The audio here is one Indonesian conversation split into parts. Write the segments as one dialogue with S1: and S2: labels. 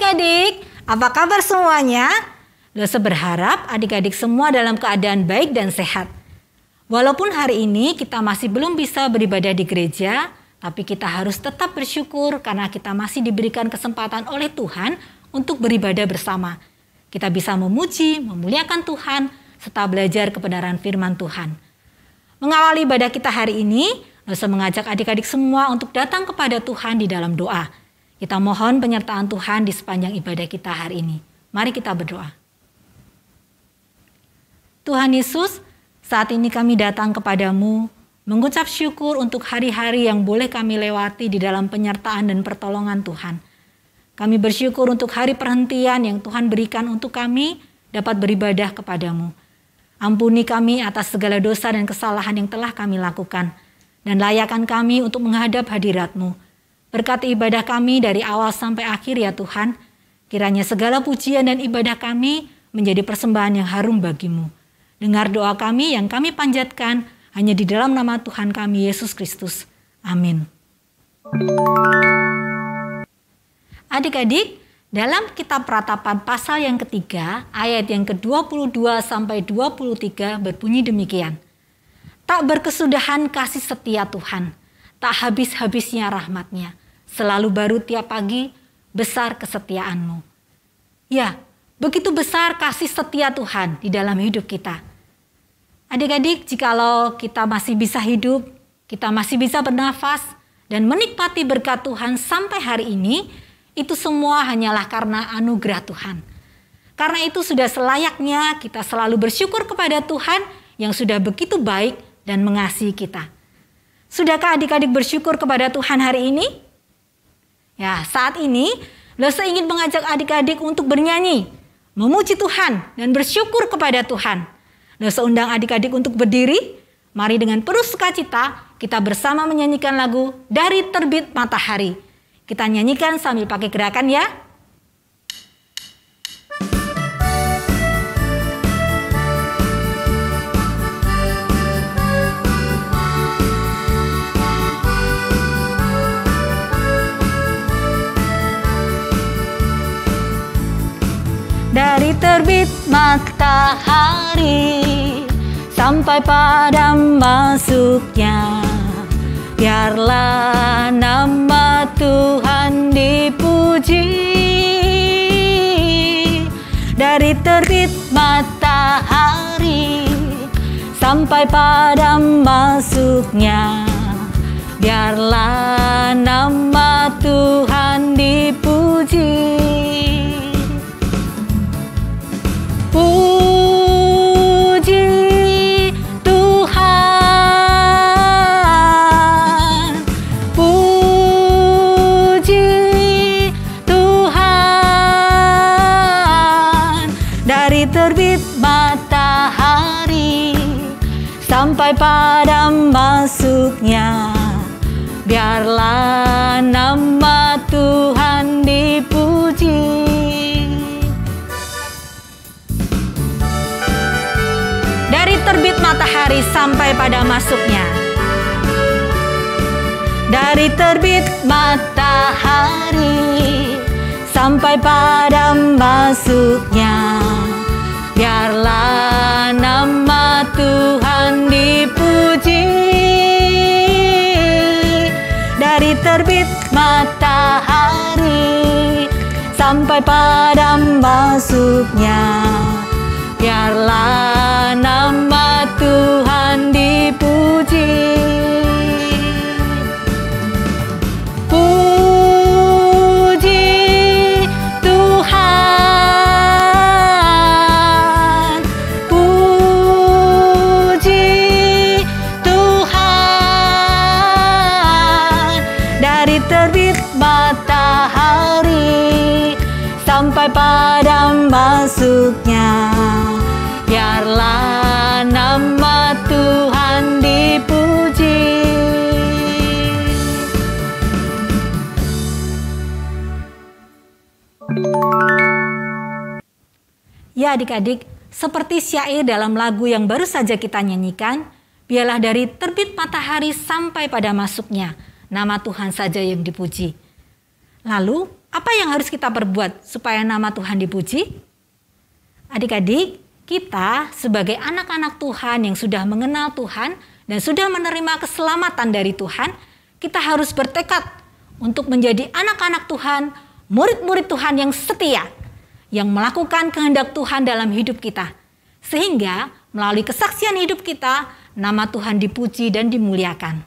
S1: adik-adik, apa kabar semuanya? Lose berharap adik-adik semua dalam keadaan baik dan sehat. Walaupun hari ini kita masih belum bisa beribadah di gereja, tapi kita harus tetap bersyukur karena kita masih diberikan kesempatan oleh Tuhan untuk beribadah bersama. Kita bisa memuji, memuliakan Tuhan, serta belajar kebenaran firman Tuhan. Mengawali ibadah kita hari ini, Lose mengajak adik-adik semua untuk datang kepada Tuhan di dalam doa. Kita mohon penyertaan Tuhan di sepanjang ibadah kita hari ini. Mari kita berdoa. Tuhan Yesus, saat ini kami datang kepadamu, mengucap syukur untuk hari-hari yang boleh kami lewati di dalam penyertaan dan pertolongan Tuhan. Kami bersyukur untuk hari perhentian yang Tuhan berikan untuk kami dapat beribadah kepadamu. Ampuni kami atas segala dosa dan kesalahan yang telah kami lakukan, dan layakkan kami untuk menghadap hadirat-Mu. Berkati ibadah kami dari awal sampai akhir ya Tuhan. Kiranya segala pujian dan ibadah kami menjadi persembahan yang harum bagi-Mu. Dengar doa kami yang kami panjatkan hanya di dalam nama Tuhan kami Yesus Kristus. Amin. Adik-adik, dalam kitab Ratapan pasal yang ketiga, ayat yang ke-22 sampai 23 berbunyi demikian. Tak berkesudahan kasih setia Tuhan, tak habis-habisnya rahmat-Nya, selalu baru tiap pagi, besar kesetiaan-Mu. Ya, begitu besar kasih setia Tuhan di dalam hidup kita. Adik-adik, jikalau kita masih bisa hidup, kita masih bisa bernafas, dan menikmati berkat Tuhan sampai hari ini, itu semua hanyalah karena anugerah Tuhan. Karena itu sudah selayaknya kita selalu bersyukur kepada Tuhan yang sudah begitu baik dan mengasihi kita. Sudahkah adik-adik bersyukur kepada Tuhan hari ini? Ya, saat ini Lose ingin mengajak adik-adik untuk bernyanyi, memuji Tuhan dan bersyukur kepada Tuhan. Lose undang adik-adik untuk berdiri. Mari dengan penuh sukacita kita bersama menyanyikan lagu Dari Terbit Matahari. Kita nyanyikan sambil pakai gerakan ya. Dari terbit matahari sampai pada masuknya, biarlah nama Tuhan dipuji. Dari terbit matahari sampai pada masuknya, biarlah nama Tuhan dipuji. Puji Tuhan, puji Tuhan. Dari terbit matahari sampai pada masuknya, biarlah nama Tuhan dipuji. Terbit matahari sampai pada masuknya. Dari terbit matahari sampai pada masuknya, biarlah nama Tuhan dipuji. Dari terbit matahari sampai pada masuknya, biarlah nama Tuhan dipuji. Puji Tuhan, puji Tuhan. Dari terbit matahari sampai pada masuknya, biarlah nama Tuhan dipuji. Ya adik-adik, seperti syair dalam lagu yang baru saja kita nyanyikan, biarlah dari terbit matahari sampai pada masuknya, nama Tuhan saja yang dipuji. Lalu apa yang harus kita perbuat supaya nama Tuhan dipuji? Adik-adik, kita sebagai anak-anak Tuhan yang sudah mengenal Tuhan dan sudah menerima keselamatan dari Tuhan, kita harus bertekad untuk menjadi anak-anak Tuhan, murid-murid Tuhan yang setia, yang melakukan kehendak Tuhan dalam hidup kita. Sehingga melalui kesaksian hidup kita, nama Tuhan dipuji dan dimuliakan.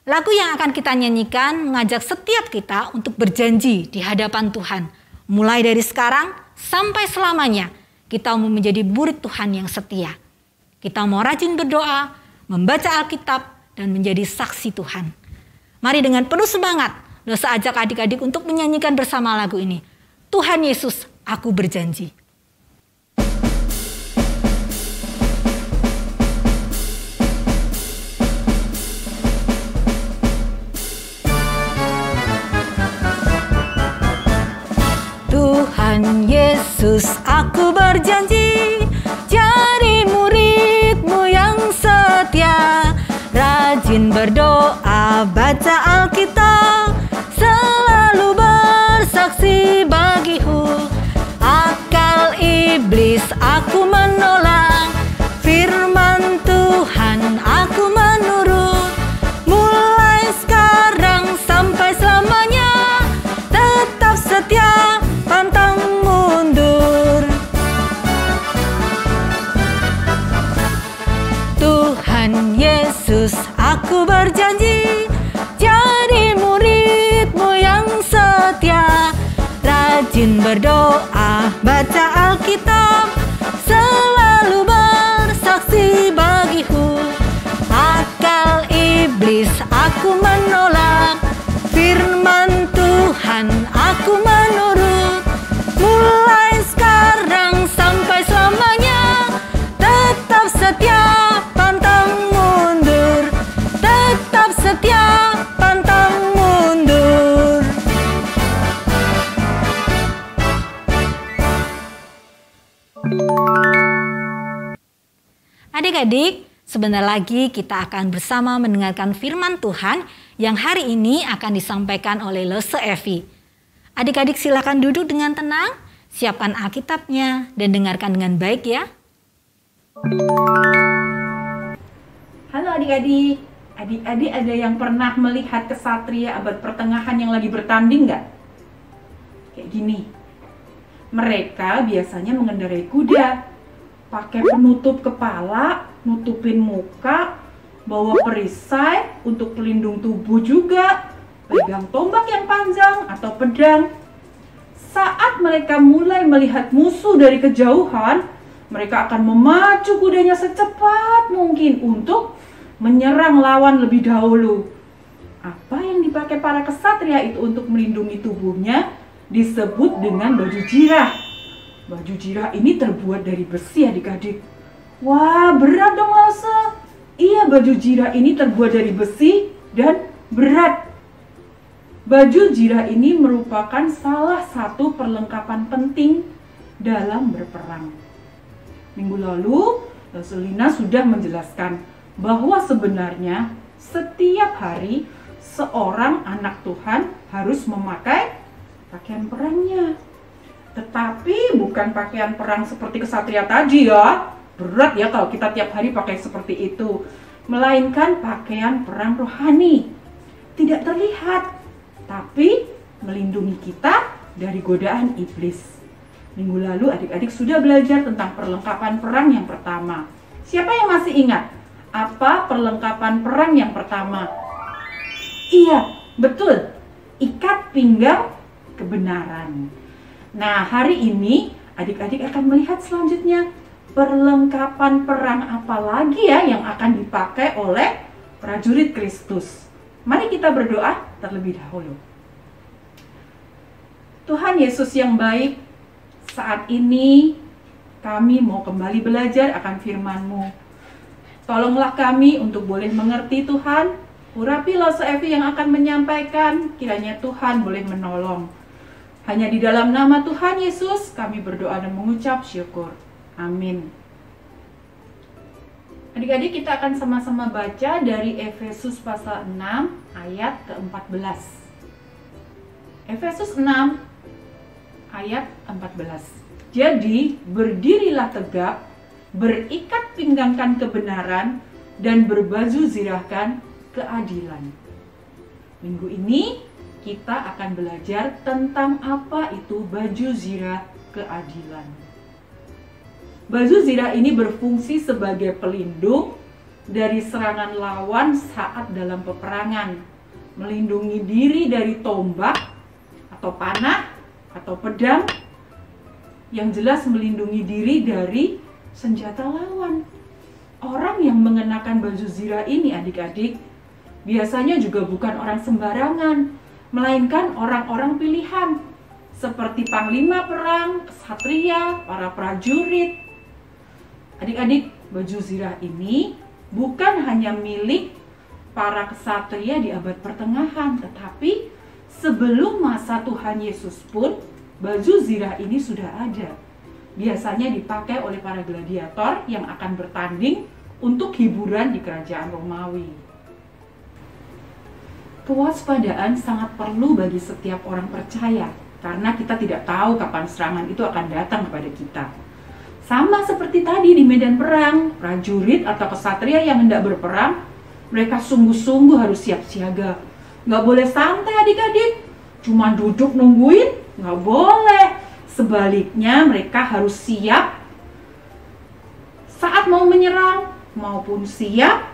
S1: Lagu yang akan kita nyanyikan mengajak setiap kita untuk berjanji di hadapan Tuhan. Mulai dari sekarang sampai selamanya, kita mau menjadi murid Tuhan yang setia. Kita mau rajin berdoa, membaca Alkitab, dan menjadi saksi Tuhan. Mari dengan penuh semangat, dosa ajak adik-adik untuk menyanyikan bersama lagu ini. Tuhan Yesus, aku berjanji. Tuhan Yesus, aku berjanji jadi murid-Mu yang setia, rajin berdoa, baca Alkitab, selalu bersaksi bagi-Mu. Akal iblis aku menolak, firman Tuhan aku menurut. Mulai sekarang sampai selamanya, tetap setia, pantang mundur. Tuhan Yesus, aku berjanji jadi murid-Mu yang setia, rajin berdoa, baca Alkitab, selalu bersaksi bagi-Mu. Akal iblis aku menolak, firman Tuhan aku menurut. Mulai sekarang sampai selamanya, tetap setia, pantang mundur. Tetap setia, pantang mundur. Adik-adik, sebentar lagi kita akan bersama mendengarkan firman Tuhan yang hari ini akan disampaikan oleh Lose Evi. Adik-adik silakan duduk dengan tenang, siapkan Alkitabnya dan dengarkan dengan baik ya.
S2: Halo adik-adik, adik-adik ada yang pernah melihat kesatria abad pertengahan yang lagi bertanding nggak? Kayak gini, mereka biasanya mengendarai kuda, pakai penutup kepala, nutupin muka, bawa perisai untuk pelindung tubuh juga, pegang tombak yang panjang atau pedang. Saat mereka mulai melihat musuh dari kejauhan, mereka akan memacu kudanya secepat mungkin untuk menyerang lawan lebih dahulu. Apa yang dipakai para kesatria itu untuk melindungi tubuhnya disebut dengan baju jirah. Baju jirah ini terbuat dari besi adik-adik. Wah, berat dong Elsa. Iya, baju jirah ini terbuat dari besi dan berat. Baju jirah ini merupakan salah satu perlengkapan penting dalam berperang. Minggu lalu, Selina sudah menjelaskan bahwa sebenarnya setiap hari seorang anak Tuhan harus memakai pakaian perangnya. Tetapi bukan pakaian perang seperti kesatria tadi ya. Berat ya kalau kita tiap hari pakai seperti itu. Melainkan pakaian perang rohani. Tidak terlihat, tapi melindungi kita dari godaan iblis. Minggu lalu adik-adik sudah belajar tentang perlengkapan perang yang pertama. Siapa yang masih ingat? Apa perlengkapan perang yang pertama? Iya, betul. Ikat pinggang kebenaran. Nah, hari ini adik-adik akan melihat selanjutnya perlengkapan perang apa lagi ya yang akan dipakai oleh prajurit Kristus. Mari kita berdoa terlebih dahulu. Tuhan Yesus yang baik, saat ini kami mau kembali belajar akan firman-Mu. Tolonglah kami untuk boleh mengerti Tuhan. Urapi Lose Evi yang akan menyampaikan, kiranya Tuhan boleh menolong. Hanya di dalam nama Tuhan Yesus kami berdoa dan mengucap syukur. Amin. Adik-adik, kita akan sama-sama baca dari Efesus pasal 6 ayat ke-14. Efesus 6 ayat 14. Jadi berdirilah tegak, berikat pinggangkan kebenaran, dan berbaju zirahkan keadilan. Minggu ini kita akan belajar tentang apa itu baju zirah keadilan. Baju zirah ini berfungsi sebagai pelindung dari serangan lawan saat dalam peperangan, melindungi diri dari tombak atau panah atau pedang, yang jelas melindungi diri dari senjata lawan. Orang yang mengenakan baju zirah ini, adik-adik, biasanya juga bukan orang sembarangan, melainkan orang-orang pilihan, seperti panglima perang, ksatria, para prajurit. Adik-adik, baju zirah ini bukan hanya milik para ksatria di abad pertengahan, tetapi sebelum masa Tuhan Yesus pun, baju zirah ini sudah ada. Biasanya dipakai oleh para gladiator yang akan bertanding untuk hiburan di kerajaan Romawi. Kewaspadaan sangat perlu bagi setiap orang percaya, karena kita tidak tahu kapan serangan itu akan datang kepada kita. Sama seperti tadi di medan perang, prajurit atau ksatria yang hendak berperang, mereka sungguh-sungguh harus siap siaga. Nggak boleh santai adik-adik, cuma duduk nungguin, nggak boleh. Sebaliknya mereka harus siap saat mau menyerang, maupun siap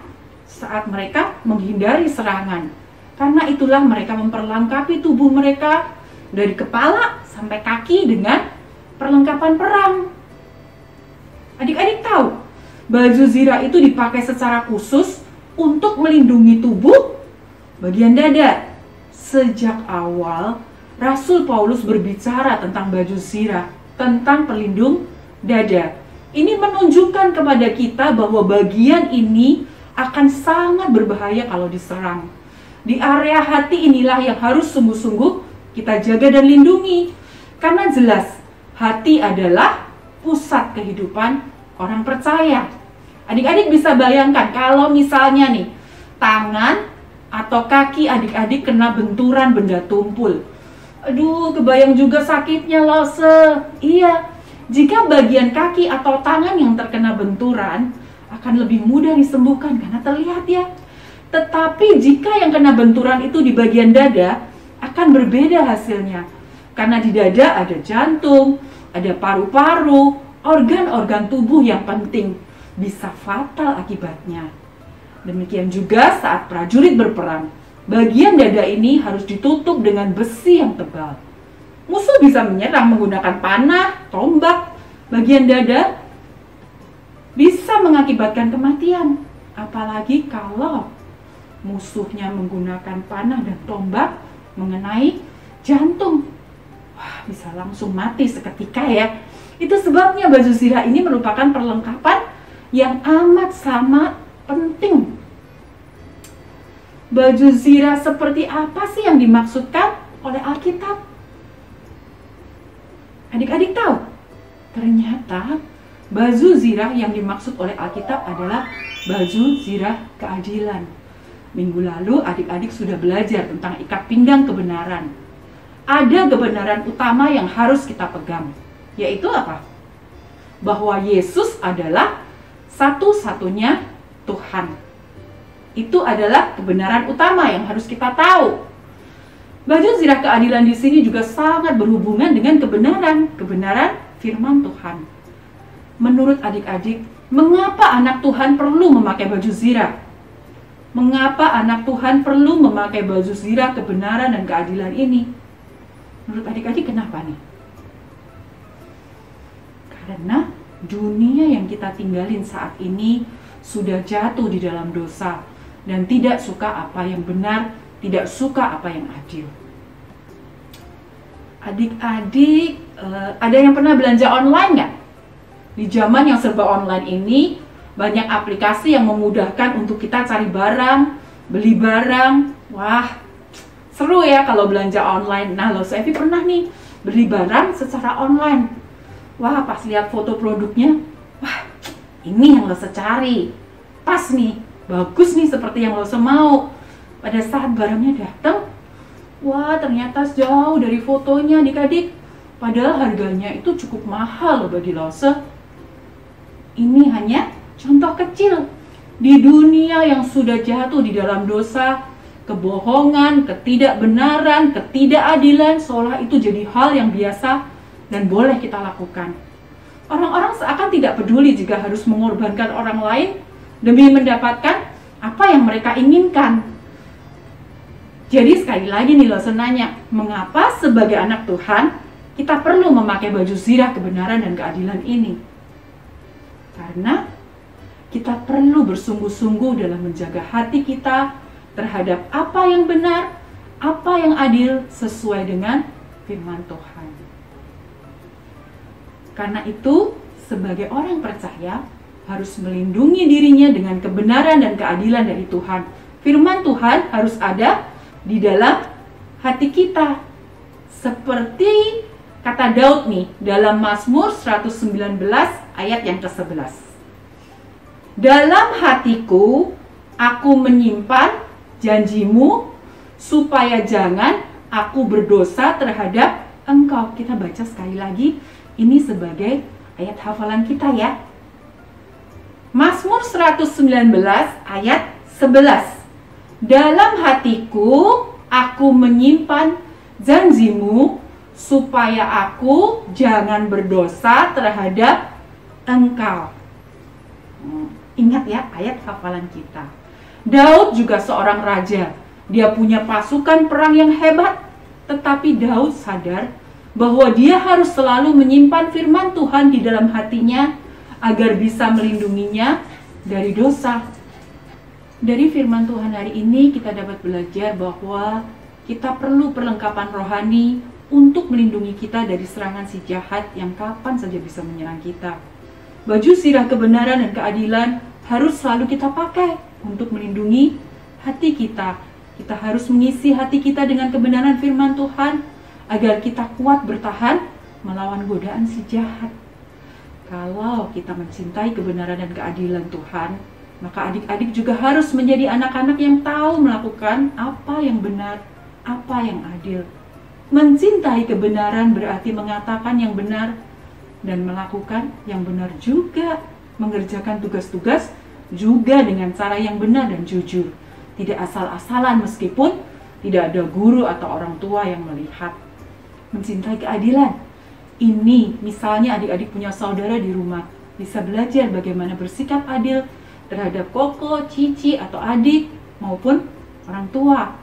S2: saat mereka menghindari serangan. Karena itulah mereka memperlengkapi tubuh mereka dari kepala sampai kaki dengan perlengkapan perang. Adik-adik tahu, baju zirah itu dipakai secara khusus untuk melindungi tubuh bagian dada. Sejak awal, Rasul Paulus berbicara tentang baju zirah, tentang pelindung dada. Ini menunjukkan kepada kita bahwa bagian ini akan sangat berbahaya kalau diserang. Di area hati inilah yang harus sungguh-sungguh kita jaga dan lindungi. Karena jelas, hati adalah pusat kehidupan orang percaya. Adik-adik bisa bayangkan kalau misalnya nih, tangan atau kaki adik-adik kena benturan benda tumpul. Aduh, kebayang juga sakitnya loh. Iya, jika bagian kaki atau tangan yang terkena benturan akan lebih mudah disembuhkan karena terlihat ya. Tetapi jika yang kena benturan itu di bagian dada, akan berbeda hasilnya. Karena di dada ada jantung, ada paru-paru, organ-organ tubuh yang penting, bisa fatal akibatnya. Demikian juga saat prajurit berperang, bagian dada ini harus ditutup dengan besi yang tebal. Musuh bisa menyerang menggunakan panah, tombak. Bagian dada bisa mengakibatkan kematian. Apalagi kalau musuhnya menggunakan panah dan tombak mengenai jantung. Wah, bisa langsung mati seketika ya. Itu sebabnya baju zirah ini merupakan perlengkapan yang amat sangat penting. Baju zirah seperti apa sih yang dimaksudkan oleh Alkitab? Adik-adik tahu? Ternyata baju zirah yang dimaksud oleh Alkitab adalah baju zirah keadilan. Minggu lalu adik-adik sudah belajar tentang ikat pinggang kebenaran. Ada kebenaran utama yang harus kita pegang, yaitu apa? Bahwa Yesus adalah satu-satunya Tuhan. Itu adalah kebenaran utama yang harus kita tahu. Baju zirah keadilan di sini juga sangat berhubungan dengan kebenaran firman Tuhan. Menurut adik-adik, mengapa anak Tuhan perlu memakai baju zirah? Mengapa anak Tuhan perlu memakai baju zirah kebenaran dan keadilan ini? Menurut adik-adik kenapa nih? Karena dunia yang kita tinggalin saat ini sudah jatuh di dalam dosa dan tidak suka apa yang benar, tidak suka apa yang adil. Adik-adik, ada yang pernah belanja online nggak? Di zaman yang serba online ini, banyak aplikasi yang memudahkan untuk kita cari barang, beli barang. Wah, seru ya kalau belanja online. Nah, lo Evi pernah nih beli barang secara online. Wah, pas lihat foto produknya, wah, ini yang lo cari. Pas nih, bagus nih seperti yang lo mau. Pada saat barangnya datang, Wah, ternyata jauh dari fotonya adik-adik. Padahal harganya itu cukup mahal loh bagi Lose. Ini hanya contoh kecil. Di dunia yang sudah jatuh di dalam dosa, kebohongan, ketidakbenaran, ketidakadilan, seolah itu jadi hal yang biasa dan boleh kita lakukan. Orang-orang seakan tidak peduli jika harus mengorbankan orang lain demi mendapatkan apa yang mereka inginkan. Jadi sekali lagi nih Lose nanya, mengapa sebagai anak Tuhan kita perlu memakai baju zirah kebenaran dan keadilan ini? Karena kita perlu bersungguh-sungguh dalam menjaga hati kita terhadap apa yang benar, apa yang adil sesuai dengan firman Tuhan. Karena itu, sebagai orang percaya harus melindungi dirinya dengan kebenaran dan keadilan dari Tuhan. Firman Tuhan harus ada di dalam hati kita. Seperti kata Daud nih dalam Mazmur 119 ayat yang ke-11. Dalam hatiku aku menyimpan janjimu supaya jangan aku berdosa terhadap engkau. Kita baca sekali lagi, ini sebagai ayat hafalan kita ya. Mazmur 119 ayat 11. Dalam hatiku aku menyimpan janjimu supaya aku jangan berdosa terhadap engkau. Ingat ya ayat hafalan kita. Daud juga seorang raja. Dia punya pasukan perang yang hebat. Tetapi Daud sadar bahwa dia harus selalu menyimpan firman Tuhan di dalam hatinya agar bisa melindunginya dari dosa. Dari firman Tuhan hari ini kita dapat belajar bahwa kita perlu perlengkapan rohani untuk melindungi kita dari serangan si jahat yang kapan saja bisa menyerang kita. Baju zirah kebenaran dan keadilan harus selalu kita pakai untuk melindungi hati kita. Kita harus mengisi hati kita dengan kebenaran firman Tuhan agar kita kuat bertahan melawan godaan si jahat. Kalau kita mencintai kebenaran dan keadilan Tuhan, maka adik-adik juga harus menjadi anak-anak yang tahu melakukan apa yang benar, apa yang adil. Mencintai kebenaran berarti mengatakan yang benar dan melakukan yang benar juga. Mengerjakan tugas-tugas juga dengan cara yang benar dan jujur. Tidak asal-asalan meskipun tidak ada guru atau orang tua yang melihat. Mencintai keadilan. Ini misalnya adik-adik punya saudara di rumah. Bisa belajar bagaimana bersikap adil terhadap koko, cici, atau adik maupun orang tua.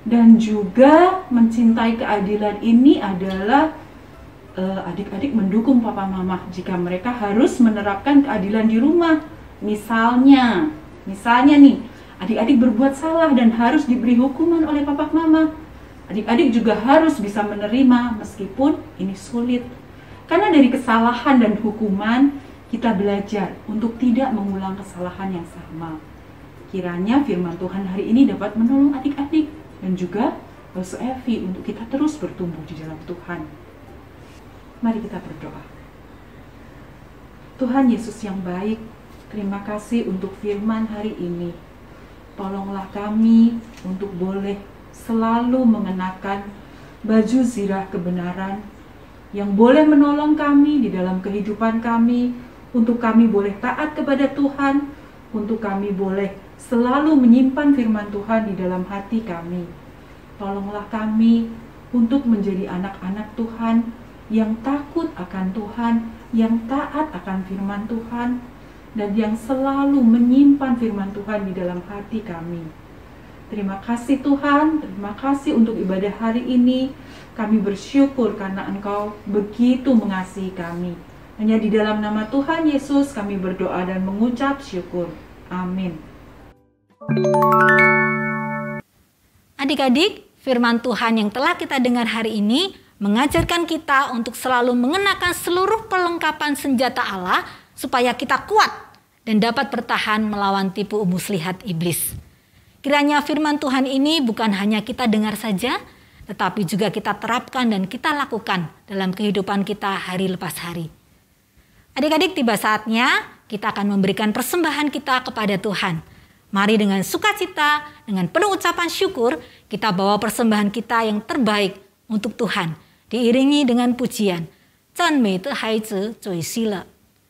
S2: Dan juga mencintai keadilan ini adalah adik-adik mendukung papa mama jika mereka harus menerapkan keadilan di rumah. Misalnya nih, adik-adik berbuat salah dan harus diberi hukuman oleh papa mama. Adik-adik juga harus bisa menerima meskipun ini sulit. Karena dari kesalahan dan hukuman kita belajar untuk tidak mengulang kesalahan yang sama. Kiranya firman Tuhan hari ini dapat menolong adik-adik dan juga Lose Evi untuk kita terus bertumbuh di dalam Tuhan. Mari kita berdoa. Tuhan Yesus yang baik, terima kasih untuk firman hari ini. Tolonglah kami untuk boleh selalu mengenakan baju zirah kebenaran yang boleh menolong kami di dalam kehidupan kami, untuk kami boleh taat kepada Tuhan, untuk kami boleh selalu menyimpan firman Tuhan di dalam hati kami. Tolonglah kami untuk menjadi anak-anak Tuhan yang takut akan Tuhan, yang taat akan firman Tuhan, dan yang selalu menyimpan firman Tuhan di dalam hati kami. Terima kasih Tuhan, terima kasih untuk ibadah hari ini. Kami bersyukur karena Engkau begitu mengasihi kami. Hanya di dalam nama Tuhan Yesus kami berdoa dan mengucap syukur. Amin.
S1: Adik-adik, firman Tuhan yang telah kita dengar hari ini mengajarkan kita untuk selalu mengenakan seluruh perlengkapan senjata Allah supaya kita kuat dan dapat bertahan melawan tipu muslihat iblis. Kiranya firman Tuhan ini bukan hanya kita dengar saja, tetapi juga kita terapkan dan kita lakukan dalam kehidupan kita hari lepas hari. Adik-adik, tiba saatnya kita akan memberikan persembahan kita kepada Tuhan. Mari dengan sukacita, dengan penuh ucapan syukur, kita bawa persembahan kita yang terbaik untuk Tuhan. Diiringi dengan pujian.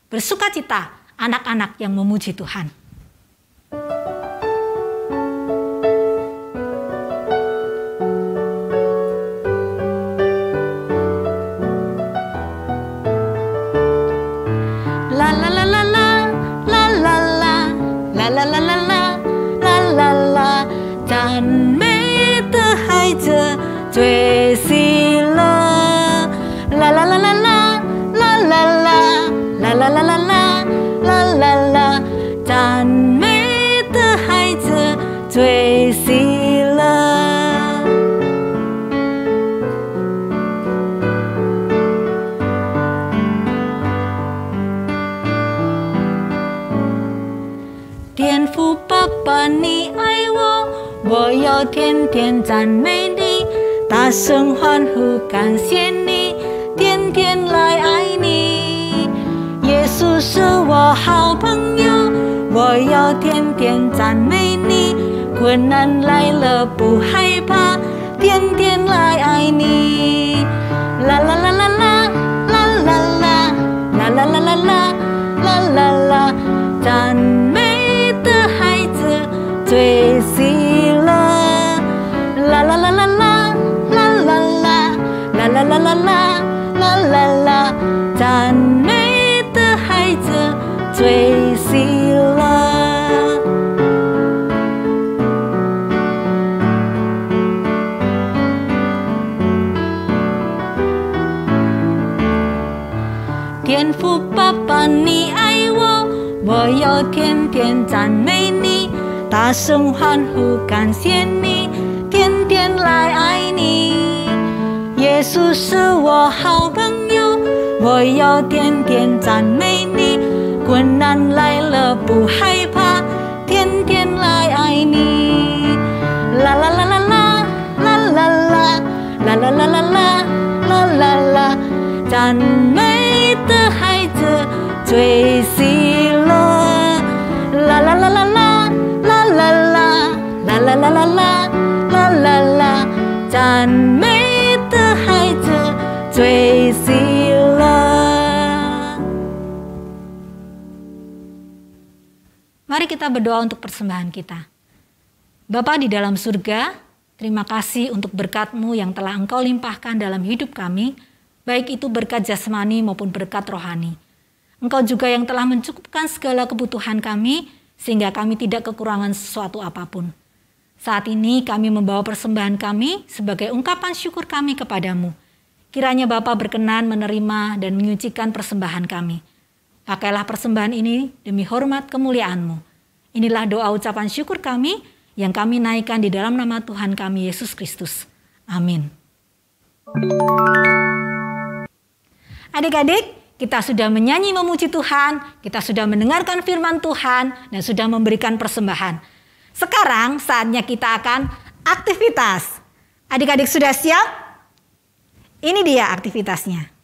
S1: Bersukacita anak-anak yang memuji Tuhan. La la la la la la la la la la la la la la la la 赞美的孩子最喜乐 la la la la la la la la la la la la la la la la 赞美的孩子最喜乐 天父爸爸你爱我，我要天天赞美你，大声欢呼感谢你，天天来爱你。耶稣是我好朋友，我要天天赞美你，困难来了不害怕，天天来爱你。啦啦啦啦啦啦啦啦啦啦啦啦啦啦啦啦，赞美的孩子最喜乐。啦啦啦啦啦啦啦啦啦啦啦啦啦啦啦，赞美的孩子最喜乐。 天父爸爸，你爱我，我要天天赞美你，大声欢呼感谢你，天天来爱你。耶稣是我好朋友，我要天天赞美你，困难来了不害怕，天天来爱你。啦啦啦啦啦啦啦啦啦啦啦啦啦啦啦，赞美的孩子最喜乐。啦啦啦啦啦啦啦啦啦啦啦啦啦啦啦，赞美的孩子最喜乐。Mari kita berdoa untuk persembahan kita. Bapa di dalam surga, terima kasih untuk berkat-Mu yang telah Engkau limpahkan dalam hidup kami, baik itu berkat jasmani maupun berkat rohani. Engkau juga yang telah mencukupkan segala kebutuhan kami, sehingga kami tidak kekurangan sesuatu apapun. Saat ini kami membawa persembahan kami sebagai ungkapan syukur kami kepadamu. Kiranya Bapa berkenan menerima dan menyucikan persembahan kami. Pakailah persembahan ini demi hormat kemuliaan-Mu. Inilah doa ucapan syukur kami yang kami naikkan di dalam nama Tuhan kami Yesus Kristus. Amin. Adik-adik, kita sudah menyanyi memuji Tuhan, kita sudah mendengarkan firman Tuhan, dan sudah memberikan persembahan. Sekarang saatnya kita akan aktivitas. Adik-adik sudah siap? Ini dia aktivitasnya.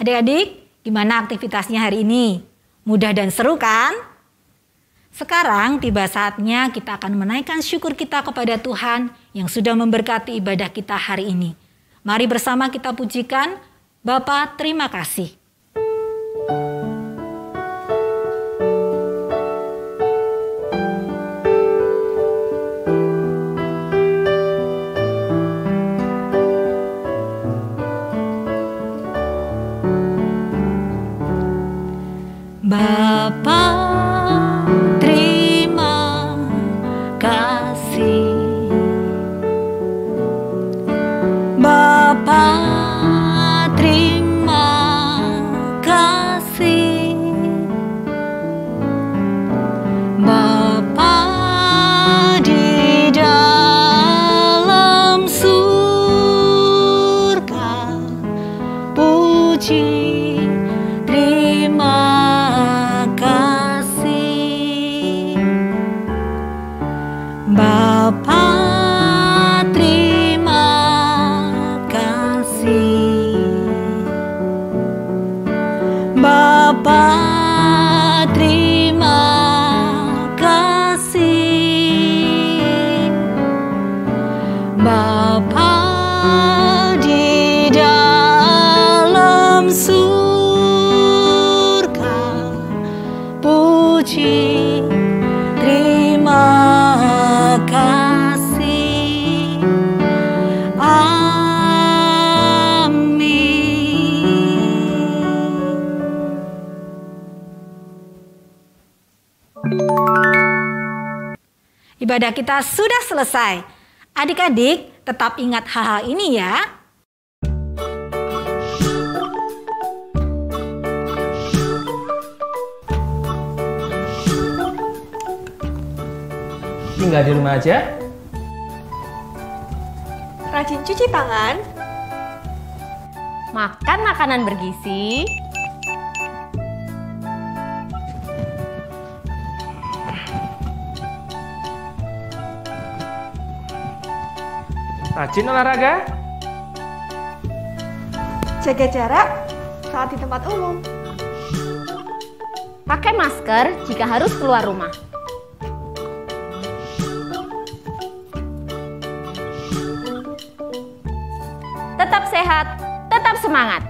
S1: Adik-adik, gimana aktivitasnya hari ini? Mudah dan seru kan? Sekarang tiba saatnya kita akan menaikkan syukur kita kepada Tuhan yang sudah memberkati ibadah kita hari ini. Mari bersama kita pujikan, Bapa terima kasih. Bapa terima kasih, Bapa terima puji, terima kasih. Bapa, terima kasih. Bapa, terima kasih. Bapa di dalam surga, puji, terima kasih. Ibadah kita sudah selesai. Adik-adik, tetap ingat hal-hal ini ya.
S3: Tinggal di rumah aja.
S4: Rajin cuci tangan.
S5: Makan makanan bergizi.
S3: Rajin olahraga.
S4: Jaga jarak saat di tempat umum.
S5: Pakai masker jika harus keluar rumah. Tetap sehat, tetap semangat.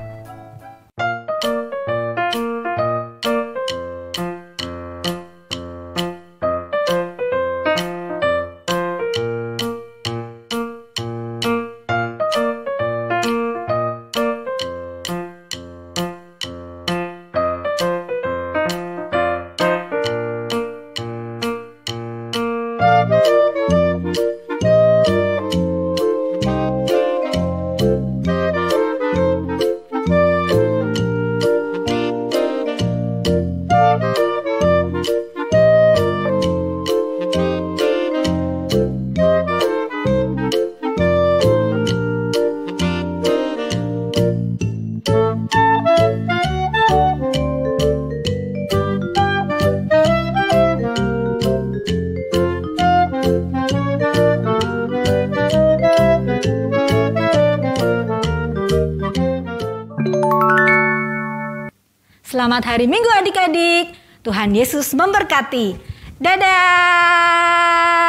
S1: Selamat hari Minggu adik-adik. Tuhan Yesus memberkati. Dadah.